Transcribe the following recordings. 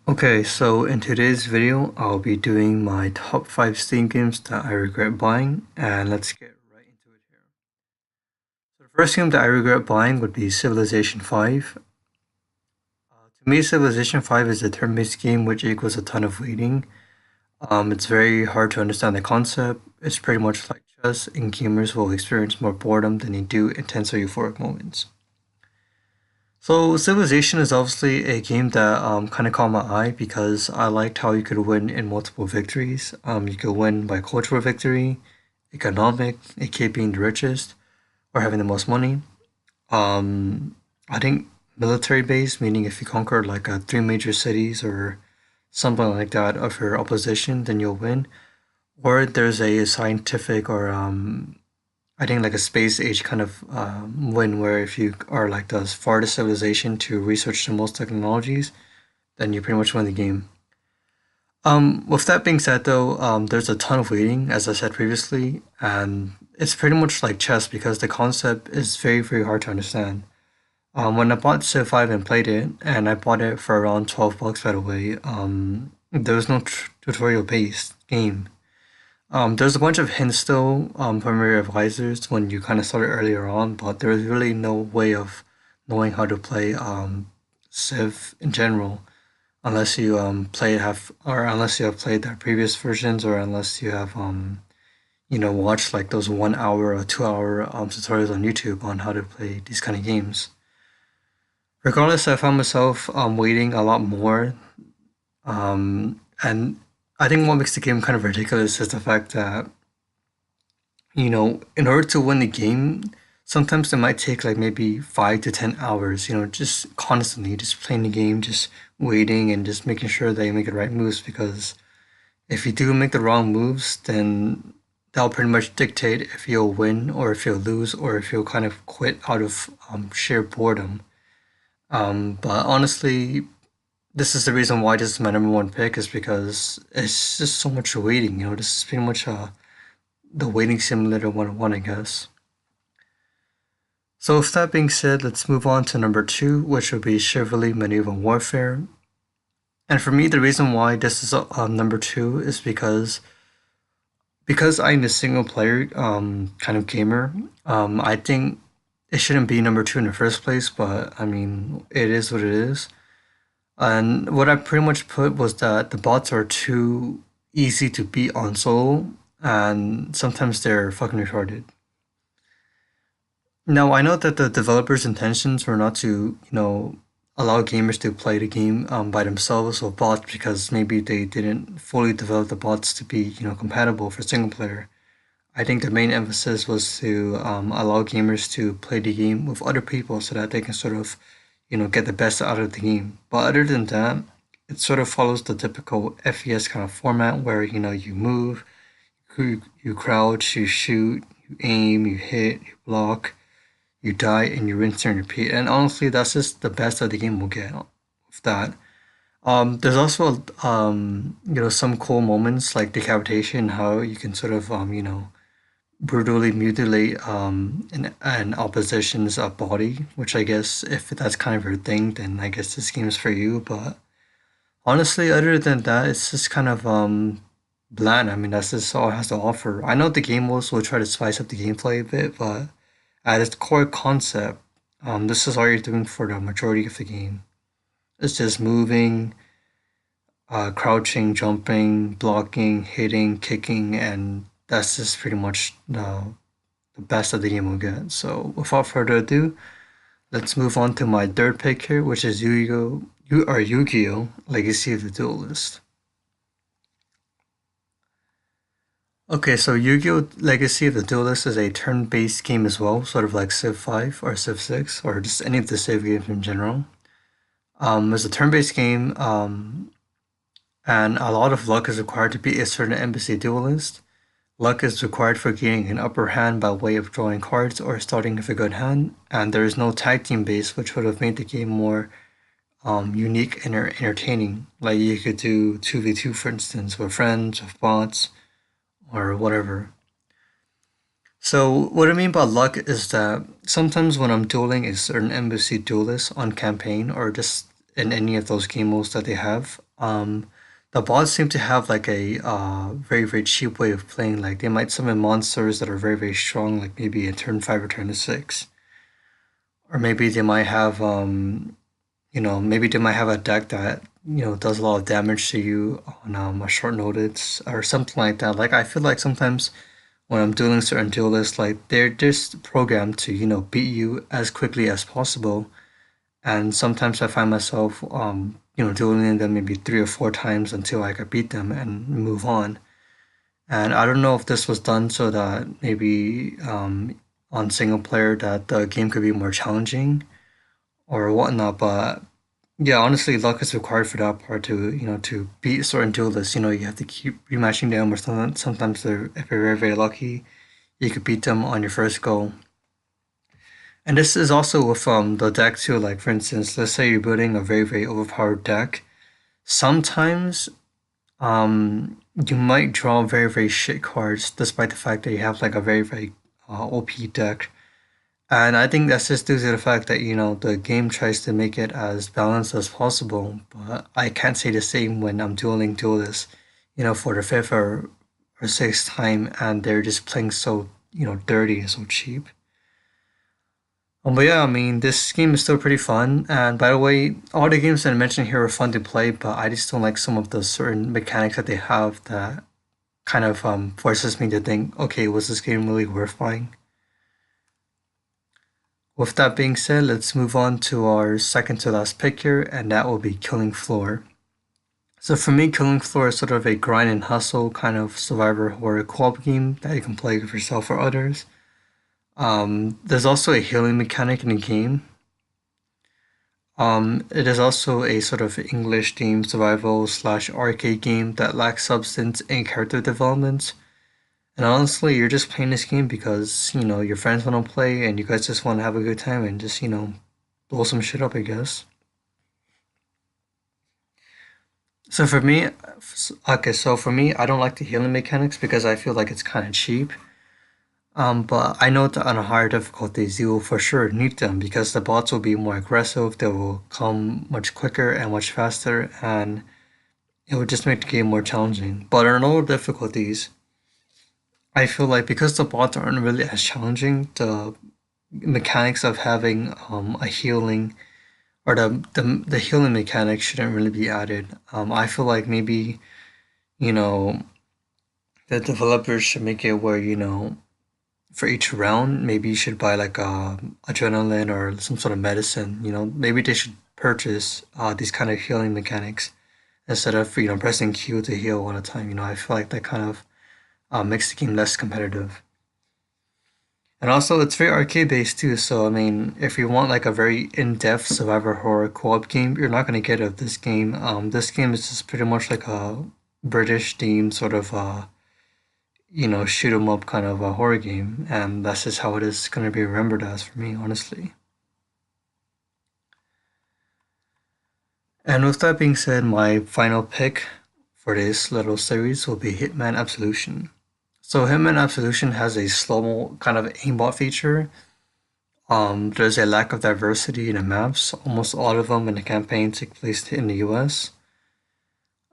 Okay, so in today's video, I'll be doing my top 5 Steam games that I regret buying, and let's get right into it here. So the first game that I regret buying would be Civilization 5. To me, Civilization 5 is a turn-based game which equals a ton of waiting. It's very hard to understand the concept. It's pretty much like chess, and gamers will experience more boredom than they do intense or euphoric moments. So Civilization is obviously a game that kind of caught my eye because I liked how you could win in multiple victories. You could win by cultural victory, economic, aka being the richest, or having the most money. I think military based, meaning if you conquer like three major cities or something like that of your opposition, then you'll win. Or there's a scientific or I think like a space age kind of win where if you are like the farthest civilization to research the most technologies, then you pretty much win the game. With that being said though, there's a ton of waiting, as I said previously, and it's pretty much like chess because the concept is very, very hard to understand. When I bought Civ 5 and played it, and I bought it for around 12 bucks by the way, there was no tutorial based game. There's a bunch of hints still from your advisors when you kind of started earlier on, but there's really no way of knowing how to play Civ in general unless you play have or unless you have played their previous versions or unless you have watched like those 1 hour or 2 hour tutorials on YouTube on how to play these kind of games. Regardless, I found myself waiting a lot more, and I think what makes the game kind of ridiculous is the fact that in order to win the game, sometimes it might take like maybe 5 to 10 hours, just constantly just playing the game, just waiting and just making sure that you make the right moves because if you do make the wrong moves, then that'll pretty much dictate if you'll win or if you'll lose or if you'll kind of quit out of sheer boredom. But honestly, this is the reason why this is my number one pick is because it's just so much waiting. This is pretty much the waiting simulator 101, I guess. So with that being said, let's move on to number two, which would be Chivalry Medieval Warfare. And for me, the reason why this is number two is because I'm a single player kind of gamer. I think it shouldn't be number two in the first place, but I mean, it is what it is. And what I pretty much put was that the bots are too easy to beat on solo, and sometimes they're fucking retarded. Now, I know that the developers' intentions were not to, allow gamers to play the game by themselves or bots because maybe they didn't fully develop the bots to be, compatible for single player. I think the main emphasis was to allow gamers to play the game with other people so that they can sort of, get the best out of the game. But other than that, it sort of follows the typical FPS kind of format where, you move, you crouch, you shoot, you aim, you hit, you block, you die, and you rinse and repeat. And honestly, that's just the best that the game will get with that. There's also some cool moments like decapitation, how you can sort of brutally mutilate an opposition's body, which I guess if that's kind of your thing, then I guess this game is for you. But honestly, other than that, it's just kind of bland. I mean, that's just all it has to offer. I know the game modes will try to spice up the gameplay a bit, but at its core concept, this is all you're doing for the majority of the game. It's just moving, crouching, jumping, blocking, hitting, kicking, and that's just pretty much the best that the game will get. So without further ado, let's move on to my third pick here, which is Yu-Gi-Oh! Legacy of the Duelist. Okay, so Yu-Gi-Oh! Legacy of the Duelist is a turn-based game as well, sort of like Civ 5 or Civ 6, or just any of the Civ games in general. It's a turn-based game, and a lot of luck is required to beat a certain embassy duelist. Luck is required for gaining an upper hand by way of drawing cards or starting with a good hand, and there is no tag team base, which would have made the game more unique and entertaining. Like you could do 2v2, for instance, with friends, with bots, or whatever. So what I mean by luck is that sometimes when I'm dueling a certain embassy duelist on campaign or just in any of those game modes that they have, the bots seem to have like a very very cheap way of playing. Like they might summon monsters that are very very strong, like maybe in turn 5 or turn 6, or maybe they might have maybe they might have a deck that does a lot of damage to you on a short notice or something like that. Like I feel like sometimes when I'm dueling certain duelists, like they're just programmed to beat you as quickly as possible. And sometimes I find myself dueling them maybe 3 or 4 times until I could beat them and move on. And I don't know if this was done so that maybe on single player that the game could be more challenging or whatnot, but yeah, honestly, luck is required for that part to to beat certain duelists. You have to keep rematching them, or sometimes they're if you're very very lucky, you could beat them on your first go. And this is also with the deck too. Like for instance, let's say you're building a very very overpowered deck. Sometimes you might draw very very shit cards, despite the fact that you have like a very very OP deck. And I think that's just due to the fact that the game tries to make it as balanced as possible. But I can't say the same when I'm dueling duelists, for the fifth or sixth time, and they're just playing so dirty and so cheap. But yeah, I mean, this game is still pretty fun. And by the way, all the games that I mentioned here are fun to play, but I just don't like some of the certain mechanics that they have that kind of forces me to think, okay, was this game really worth buying? With that being said, let's move on to our second to last pick here, and that will be Killing Floor. So for me, Killing Floor is sort of a grind and hustle kind of survivor horror co-op game that you can play with yourself or others. There's also a healing mechanic in the game. It is also a sort of English themed survival slash arcade game that lacks substance and character development. And honestly, you're just playing this game because, your friends want to play and you guys just want to have a good time and just, blow some shit up, I guess. So for me, I don't like the healing mechanics because I feel like it's kind of cheap. But I know that on higher difficulties, you will for sure need them because the bots will be more aggressive, they will come much quicker and much faster, and it would just make the game more challenging. But on lower difficulties, I feel like because the bots aren't really as challenging, the mechanics of having a healing or the healing mechanic shouldn't really be added. I feel like maybe, you know, the developers should make it where, for each round, maybe you should buy like adrenaline or some sort of medicine. Maybe they should purchase these kind of healing mechanics instead of pressing Q to heal all the time. I feel like that kind of makes the game less competitive. And also, it's very arcade based too. So I mean, if you want like a very in-depth survivor horror co-op game, you're not gonna get it of this game. This game is just pretty much like a British themed sort of shoot 'em up kind of a horror game, and that's just how it is gonna be remembered as for me, honestly. And with that being said, my final pick for this little series will be Hitman Absolution. So Hitman Absolution has a slow-mo kind of aimbot feature. There's a lack of diversity in the maps. Almost all of them in the campaign take place in the US.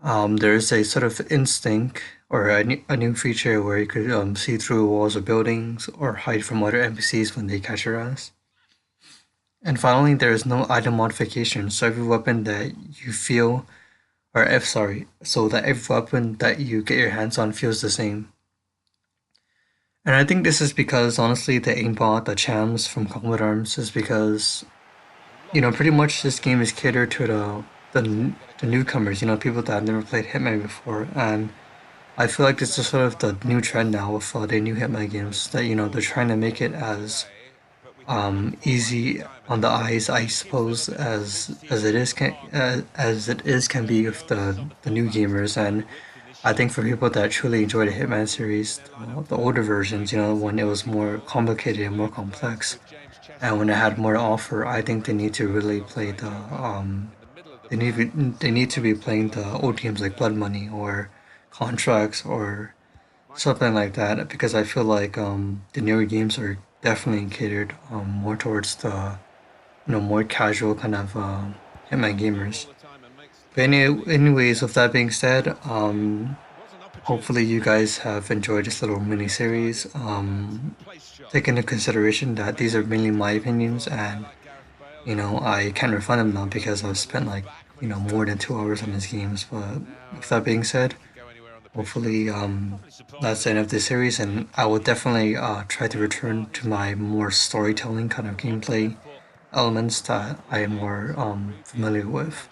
There's a sort of instinct or a new feature where you could see through walls of buildings or hide from other NPCs when they catch your ass. And finally, there is no item modification, so every weapon that you feel, or if sorry, so that every weapon that you get your hands on feels the same. And I think this is because honestly, the aimbot, the chams from Combat Arms, is because pretty much this game is catered to the newcomers, people that have never played Hitman before, and I feel like this is sort of the new trend now with the new Hitman games that they're trying to make it as easy on the eyes, I suppose, as it is can be with the new gamers. And I think for people that truly enjoy the Hitman series, the older versions, when it was more complicated and more complex, and when it had more to offer, I think they need to really play they need to be playing the old games like Blood Money or Contracts or something like that because I feel like the newer games are definitely catered more towards the more casual kind of Hitman gamers. But anyways, with that being said, hopefully you guys have enjoyed this little mini series. Take into consideration that these are mainly my opinions, and I can't refund them now because I've spent like more than 2 hours on these games. But with that being said, hopefully that's the end of this series, and I will definitely try to return to my more storytelling kind of gameplay elements that I am more familiar with.